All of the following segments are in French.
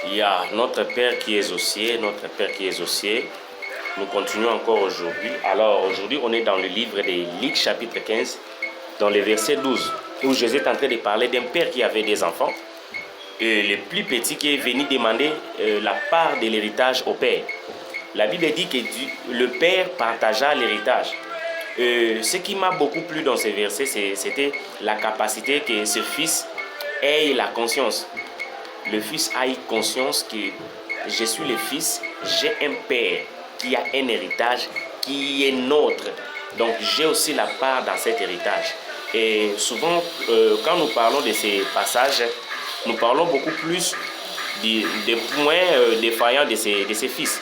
Il y a notre Père qui est aux cieux, notre Père qui est aux cieux. Nous continuons encore aujourd'hui. Alors aujourd'hui, on est dans le livre de Luc chapitre 15, dans le verset 12, où Jésus est en train de parler d'un père qui avait des enfants. Et le plus petit qui est venu demander la part de l'héritage au père. La Bible dit que le père partagea l'héritage. Ce qui m'a beaucoup plu dans ces versets, c'était la capacité que ce fils ait la conscience. Le fils a eu conscience que je suis le fils, j'ai un père qui a un héritage qui est nôtre. Donc j'ai aussi la part dans cet héritage. Et souvent, quand nous parlons de ces passages, nous parlons beaucoup plus des points défaillants de ses fils.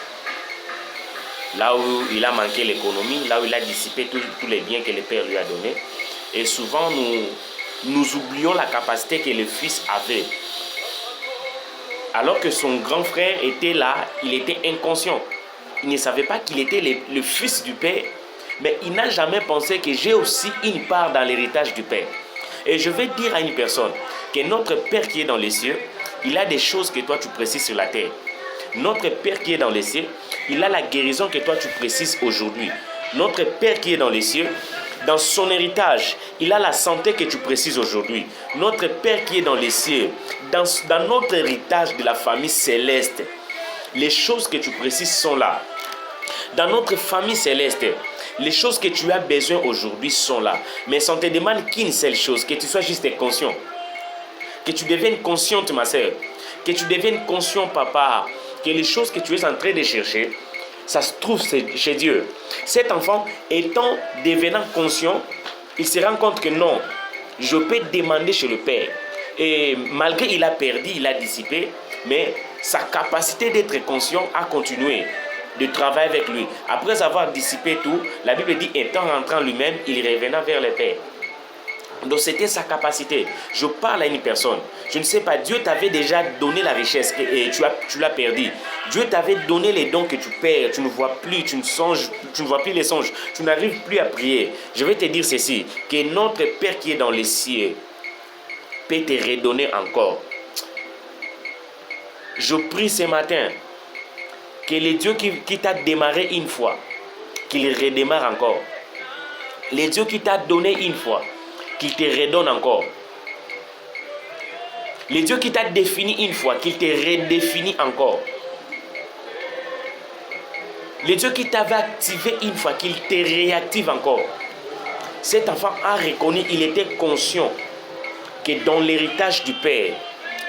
Là où il a manqué l'économie, là où il a dissipé tous les biens que le père lui a donnés. Et souvent, nous oublions la capacité que le fils avait. Alors que son grand frère était là, il était inconscient. Il ne savait pas qu'il était le fils du père, mais il n'a jamais pensé que j'ai aussi une part dans l'héritage du père. Et je vais dire à une personne que notre Père qui est dans les cieux, il a des choses que toi tu précises sur la terre. Notre Père qui est dans les cieux, il a la guérison que toi tu précises aujourd'hui. Notre Père qui est dans les cieux, dans son héritage, il a la santé que tu précises aujourd'hui. Notre Père qui est dans les cieux, dans notre héritage de la famille céleste, les choses que tu précises sont là. Dans notre famille céleste, les choses que tu as besoin aujourd'hui sont là. Mais ça ne te demande qu'une seule chose, que tu sois juste conscient. Que tu deviennes consciente, ma soeur. Que tu deviennes conscient, papa. Que les choses que tu es en train de chercher, ça se trouve chez Dieu. Cet enfant, devenant conscient, il se rend compte que non, je peux demander chez le Père. Et malgré il a perdu, il a dissipé, mais sa capacité d'être conscient a continué de travailler avec lui. Après avoir dissipé tout, la Bible dit, étant rentré en lui-même, il revenait vers le Père. Donc c'était sa capacité. Je parle à une personne. Je ne sais pas, Dieu t'avait déjà donné la richesse et tu l'as perdu. Dieu t'avait donné les dons que tu perds. Tu ne vois plus, tu ne vois plus les songes. Tu n'arrives plus à prier. Je vais te dire ceci, que notre Père qui est dans les cieux peut te redonner encore. Je prie ce matin que le Dieu qui t'a démarré une fois, qu'il redémarre encore. Le Dieu qui t'a donné une fois, qu'il te redonne encore. Le Dieu qui t'a défini une fois, qu'il te redéfinit encore. Le Dieu qui t'avait activé une fois, qu'il te réactive encore. Cet enfant a reconnu, il était conscient que dans l'héritage du Père,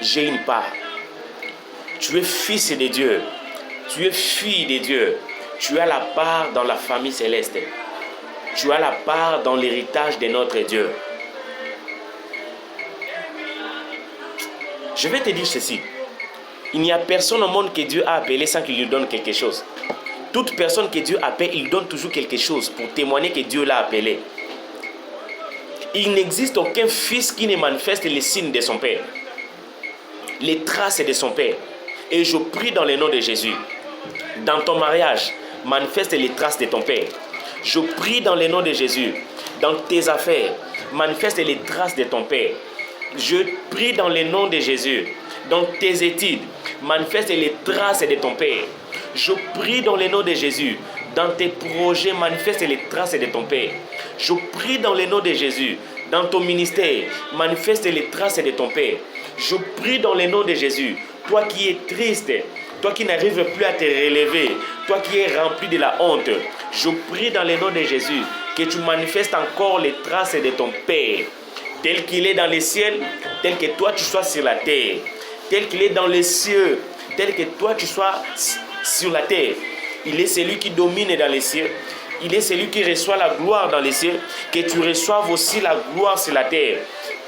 j'ai une part. Tu es fils de Dieu. Tu es fille de Dieu. Tu as la part dans la famille céleste. Tu as la part dans l'héritage de notre Dieu. Je vais te dire ceci. Il n'y a personne au monde que Dieu a appelé sans qu'il lui donne quelque chose. Toute personne que Dieu appelle, il donne toujours quelque chose pour témoigner que Dieu l'a appelé. Il n'existe aucun fils qui ne manifeste les signes de son Père, les traces de son Père. Et je prie dans le nom de Jésus. Dans ton mariage, manifeste les traces de ton Père. Je prie dans le nom de Jésus. Dans tes affaires, manifeste les traces de ton Père. Je prie dans le nom de Jésus. Dans tes études, manifeste les traces de ton Père. Je prie dans le nom de Jésus. Dans tes projets, manifeste les traces de ton Père. Je prie dans le nom de Jésus. Dans ton ministère, manifeste les traces de ton Père. Je prie dans le nom de Jésus. Toi qui es triste, toi qui n'arrives plus à te relever, toi qui es rempli de la honte, je prie dans le nom de Jésus que tu manifestes encore les traces de ton Père, tel qu'il est dans les cieux, tel que toi tu sois sur la terre, tel qu'il est dans les cieux, tel que toi tu sois sur la terre. Il est celui qui domine dans les cieux. Il est celui qui reçoit la gloire dans les cieux, que tu reçoives aussi la gloire sur la terre.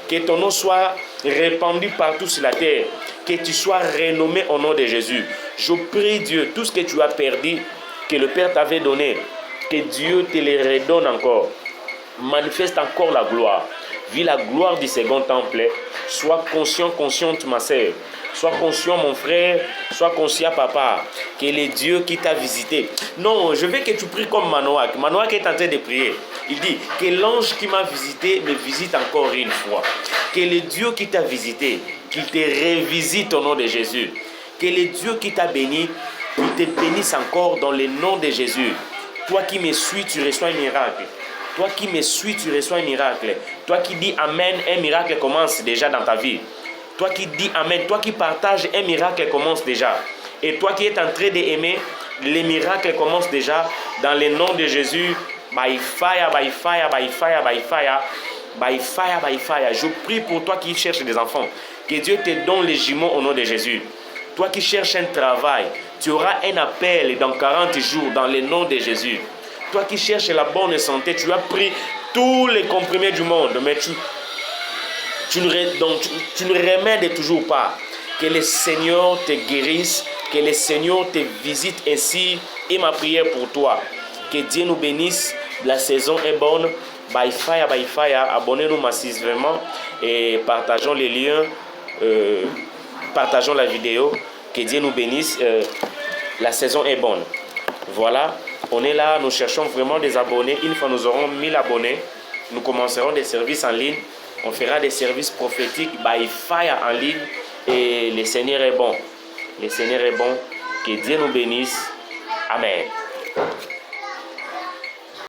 Que ton nom soit répandu partout sur la terre. Que tu sois renommé au nom de Jésus. Je prie Dieu, tout ce que tu as perdu, que le Père t'avait donné, que Dieu te le redonne encore. Manifeste encore la gloire. Vis la gloire du second temple. Sois conscient, consciente ma sœur. Sois conscient mon frère. Sois conscient papa. Que le Dieu qui t'a visité. Non, je veux que tu pries comme Manoach. Manoach est en train de prier. Il dit que l'ange qui m'a visité me visite encore une fois. Que le Dieu qui t'a visité, qu'il te revisite au nom de Jésus. Que le Dieu qui t'a béni, il te bénisse encore dans le nom de Jésus. Toi qui me suis, tu reçois un miracle. Toi qui me suis, tu reçois un miracle. Toi qui dis Amen, un miracle commence déjà dans ta vie. Toi qui dis Amen, toi qui partages, un miracle commence déjà. Et toi qui es en train d'aimer, les miracles commencent déjà dans le nom de Jésus. By fire, by fire, by fire, by fire. By fire, by fire. Je prie pour toi qui cherches des enfants. Que Dieu te donne les jumeaux au nom de Jésus. Toi qui cherches un travail, tu auras un appel dans 40 jours dans le nom de Jésus. Toi qui cherches la bonne santé, tu as pris tous les comprimés du monde, mais tu ne remèdes toujours pas. Que le Seigneur te guérisse, que le Seigneur te visite ainsi. Et ma prière pour toi, que Dieu nous bénisse. La saison est bonne. By fire, by fire. Abonnez-nous massivement et partageons les liens. Partageons la vidéo. Que Dieu nous bénisse. La saison est bonne. Voilà, on est là, nous cherchons vraiment des abonnés. Une fois nous aurons 1000 abonnés, nous commencerons des services en ligne. On fera des services prophétiques by fire en ligne. Et le Seigneur est bon. Le Seigneur est bon. Que Dieu nous bénisse. Amen.